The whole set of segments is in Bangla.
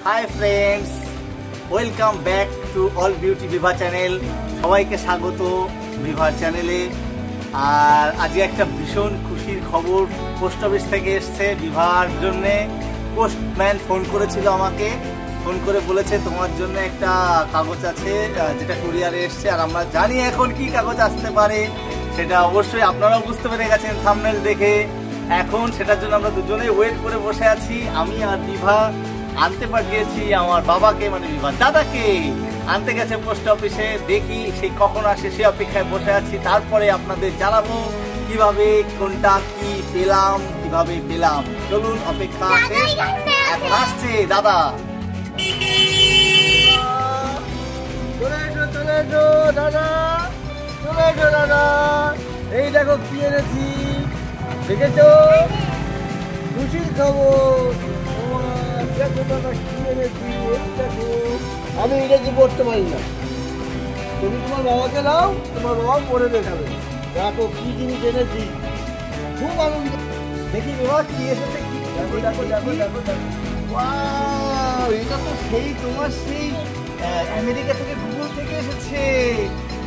Hi friends, welcome back to all beauty Bibha channel. সবাইকে স্বাগত বিভার চ্যানেলে। আর আজকে একটা ভীষণ খুশির খবর পোস্ট অফিস থেকে এসছে বিভার জন্যে। পোস্টম্যান ফোন করেছিল আমাকে, ফোন করে বলেছে তোমার জন্য একটা কাগজ আছে যেটা কুরিয়ারে এসছে। আর আমরা জানি এখন কি কাগজ আসতে পারে, সেটা অবশ্যই আপনারাও বুঝতে পেরে গেছেন থাম্বনেল দেখে। এখন সেটার জন্য আমরা দুজনেই ওয়েট করে বসে আছি। আমি আর বিভা আনতে পাঠিয়েছি আমার বাবাকে, মানে বিভার দাদাকে আনতে গেছে পোস্ট অফিসে। দেখি সেই কখন আসে, সে অপেক্ষায় বসে আছি। তারপরে আপনাদের জানাবো কিভাবে কোনটা কি পেলাম, কিভাবে পেলাম। চলুন, অপেক্ষা আসছে দাদা। দাদা এই দেখো কি এনেছি, দেখেছো? খুশির খবর। আমি ইংরেজি পড়তে পারি না, তুমি তোমার বাবাকে দাও, তোমার বাবা পড়ে দেখাবে। দেখো কি জিনিস এনেছি, খুব আনন্দ। দেখি বাবা কি এসেছে। কি দেখো দেখো দেখো দেখো দেখো, এটা তো সেই তোমার সেই আমেরিকা থেকে, গুগল থেকে এসেছে।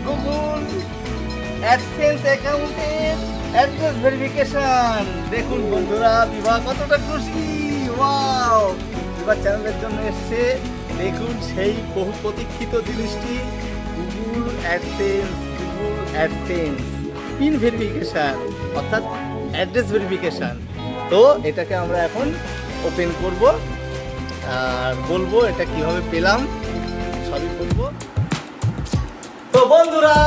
গুগল অ্যাডসেন্স অ্যাকাউন্টের অ্যাড্রেস ভেরিফিকেশন। দেখুন বন্ধুরা, বিভা কতটা খুশি। ওয়াও, বিভা চ্যানেলের জন্য এসছে। দেখুন সেই বহু প্রতীক্ষিত জিনিসটি, গুগল অ্যাডসেন্স পিন ভেরিফিকেশন, অর্থাৎ অ্যাড্রেস ভেরিফিকেশন। তো এটাকে আমরা এখন ওপেন করব আর বলবো এটা কিভাবে পেলাম, সবই বলবো। তো বন্ধুরা,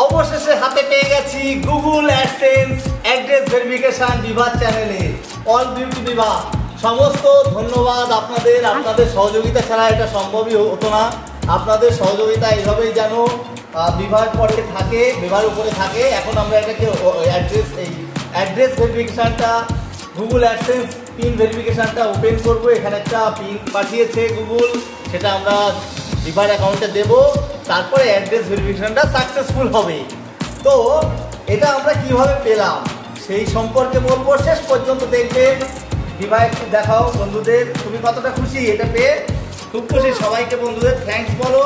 অবশেষে হাতে পেয়ে গেছি গুগল অ্যাডসেন্স অ্যাড্রেস ভেরিফিকেশন বিভা চ্যানেলে। অল বিউটি বিভা, সমস্ত ধন্যবাদ আপনাদের। আপনাদের সহযোগিতা ছাড়া এটা সম্ভবই হতো না। আপনাদের সহযোগিতা এইভাবেই যেন বিভার পরে থাকে, বিভার উপরে থাকে। এখন আমরা এটাকে অ্যাড্রেস ভেরিফিকেশনটা, গুগল অ্যাডসেন্স পিন ভেরিফিকেশনটা ওপেন করব। এখানে একটা পিন পাঠিয়েছে গুগল, সেটা আমরা বিভার অ্যাকাউন্টে দেব। তারপরে অ্যাড্রেস ভেরিফিকেশনটা সাকসেসফুল হবে। তো এটা আমরা কিভাবে পেলাম সেই সম্পর্কে বলবো, শেষ পর্যন্ত দেখবেন। বিভা একটু দেখাও বন্ধুদের, তুমি কতটা খুশি এটা পেয়ে? খুব খুশি। সবাইকে বন্ধুদের থ্যাঙ্কস বলো,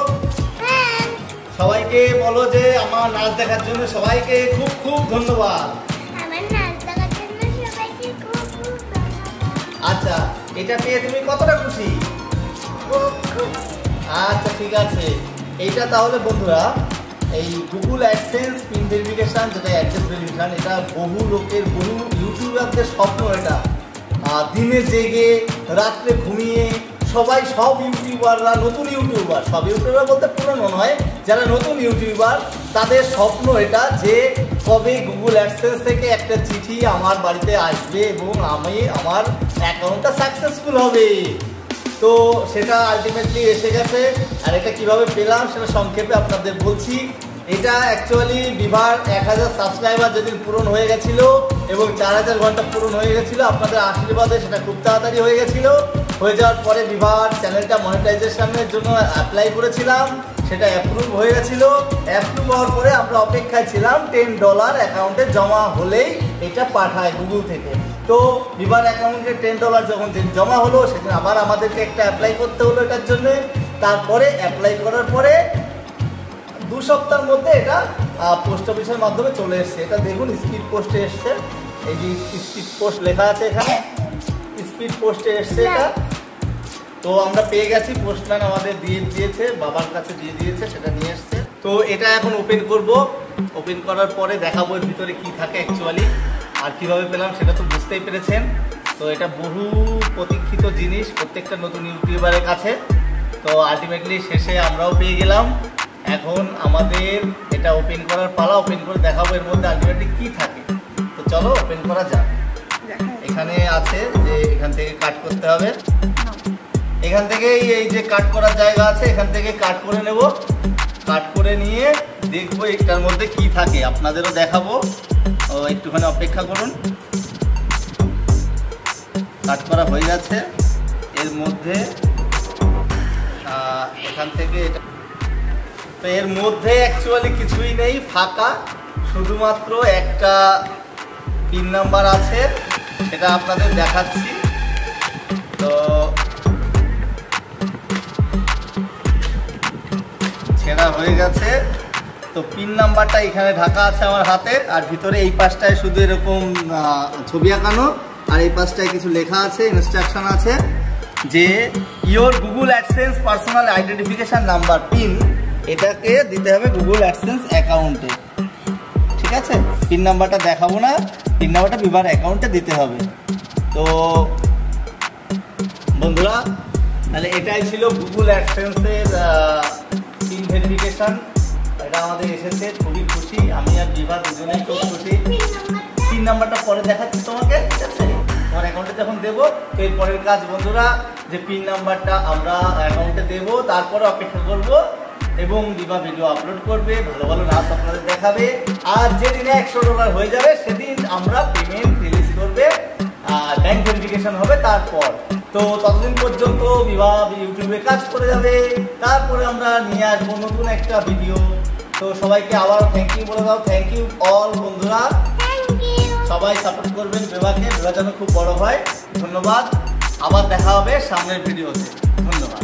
সবাইকে বলো যে আমার নাচ দেখার জন্য সবাইকে খুব খুব ধন্যবাদ। আচ্ছা, এটা পেয়ে তুমি কতটা খুশি? আচ্ছা ঠিক আছে। এইটা তাহলে বন্ধুরা, এই গুগল অ্যাডসেন্স পিন ভেরিফিকেশন, যেটা অ্যাড্রেস ভেরিফিকেশন, এটা বহু লোকের, বহু ইউটিউবারদের স্বপ্ন। এটা দিনে জেগে রাত্রে ঘুমিয়ে সবাই, সব ইউটিউবাররা, নতুন ইউটিউবার, সব ইউটিউবার বলতে পুরনো নয়, যারা নতুন ইউটিউবার তাদের স্বপ্ন এটা, যে কবে গুগল অ্যাডসেন্স থেকে একটা চিঠি আমার বাড়িতে আসবে এবং আমি আমার অ্যাকাউন্টটা সাকসেসফুল হবে। তো সেটা আলটিমেটলি এসে গেছে। আর এটা কিভাবে পেলাম সেটা সংক্ষেপে আপনাদের বলছি। এটা অ্যাকচুয়ালি বিভার 1000 সাবস্ক্রাইবার যেদিন পূরণ হয়ে গেছিল এবং 4000 ঘন্টা পূরণ হয়ে গেছিলো, আপনাদের আশীর্বাদে সেটা খুব তাড়াতাড়ি হয়ে গেছিলো। হয়ে যাওয়ার পরে বিভার চ্যানেলটা মনিটাইজেশনের জন্য অ্যাপ্লাই করেছিলাম, সেটা অ্যাপ্রুভ হয়ে গেছিলো। অ্যাপ্রুভ হওয়ার পরে আমরা অপেক্ষায় ছিলাম $10 অ্যাকাউন্টে জমা হলেই এটা পাঠায় গুগল থেকে। তো বিভার অ্যাকাউন্টে $10 যখন জমা হলো, সেদিন আবার আমাদেরকে একটা অ্যাপ্লাই করতে হলো এটার জন্য। তারপরে অ্যাপ্লাই করার পরে 2 সপ্তাহের মধ্যে এটা পোস্ট অফিসের মাধ্যমে চলে এসছে। এটা দেখুন স্পিড পোস্টে এসছে, এই যে স্পিড পোস্ট লেখা আছে এখানে, স্পিড পোস্টে এসছে এটা। তো আমরা পেয়ে গেছি, পোস্টম্যান আমাদের দিয়ে দিয়েছে, বাবার কাছে দিয়ে দিয়েছে, সেটা নিয়ে এসছে। তো এটা এখন ওপেন করব। ওপেন করার পরে দেখাবো এর ভিতরে কি থাকে অ্যাকচুয়ালি, আর কিভাবে পেলাম সেটা তো বুঝতেই পেরেছেন। তো এটা বহু প্রতীক্ষিত জিনিস প্রত্যেকটা নতুন ইউটিউবারের কাছে। তো আলটিমেটলি শেষে আমরাও পেয়ে গেলাম। এখন আমাদের এটা ওপেন করার পালা, ওপেন করে দেখাবো এর মধ্যে আলটিমেটলি কি থাকে। তো চলো ওপেন করা যাক। এখানে আছে যে এখান থেকে কাট করতে হবে, এখান থেকে এই যে কাট করার জায়গা আছে, এখান থেকে কাট করে নেব। কাট করে নিয়ে দেখবো এটার মধ্যে কি থাকে, আপনাদেরও দেখাবো। একটুখানি অপেক্ষা করুন। কাট করা হয়ে গেছে। এর মধ্যে এখান থেকে এটা, তো এর মধ্যে অ্যাকচুয়ালি কিছুই নেই, ফাঁকা। শুধুমাত্র একটা পিন নাম্বার আছে, সেটা আপনাদের দেখাচ্ছি। তো হয়ে গেছে। তো পিন নাম্বারটা এখানে ঢাকা আছে আমার হাতে, আর ভিতরে এই পাশটায় শুধু এরকম ছবি আঁকানো, আর এই পাশটায় কিছু লেখা আছে, ইনস্ট্রাকশন আছে যে your Google AdSense personal identification number pin, এটাকে দিতে হবে গুগল অ্যাডসেন্স অ্যাকাউন্টে। ঠিক আছে, পিন নাম্বারটা দেখাবো না, পিন নাম্বারটা ভিভার অ্যাকাউন্টে দিতে হবে। তো বন্ধুরা, তাহলে এটাই ছিল গুগল অ্যাডসেন্সের পিন ভেরিফিকেশন। এটা আমাদের এসেছে, খুবই খুশি, আমি আর বিভা দুজনেই খুব খুশি। পিন নাম্বারটা পরে দেখাচ্ছি তোমাকে, ঠিক আছে? তোমার অ্যাকাউন্টে যখন দেবো, তো এরপরের কাজ বন্ধুরা যে পিন নাম্বারটা আমরা অ্যাকাউন্টে দেবো, তারপরে অপেক্ষা করব এবং বিভা ভিডিও আপলোড করবে, ভালো ভালো নাচ আপনাদের দেখাবে। আর যেদিনে $100 হয়ে যাবে সেদিন আমরা পেমেন্ট রিলিজ করবে, ব্যাংক ভেরিফিকেশন হবে তারপর। তো ততদিন পর্যন্ত বিভা ইউটিউবে কাজ করে যাবে, তারপরে আমরা নিয়ে আসবো নতুন একটা ভিডিও। তো সবাইকে আবার থ্যাংক ইউ বলে দাও। থ্যাংক ইউ অল বন্ধুরা, সবাই সাপোর্ট করবেন বিভাকে, বিভা যেন খুব বড় হয়। ধন্যবাদ, আবার দেখা হবে সামনের ভিডিওতে। ধন্যবাদ।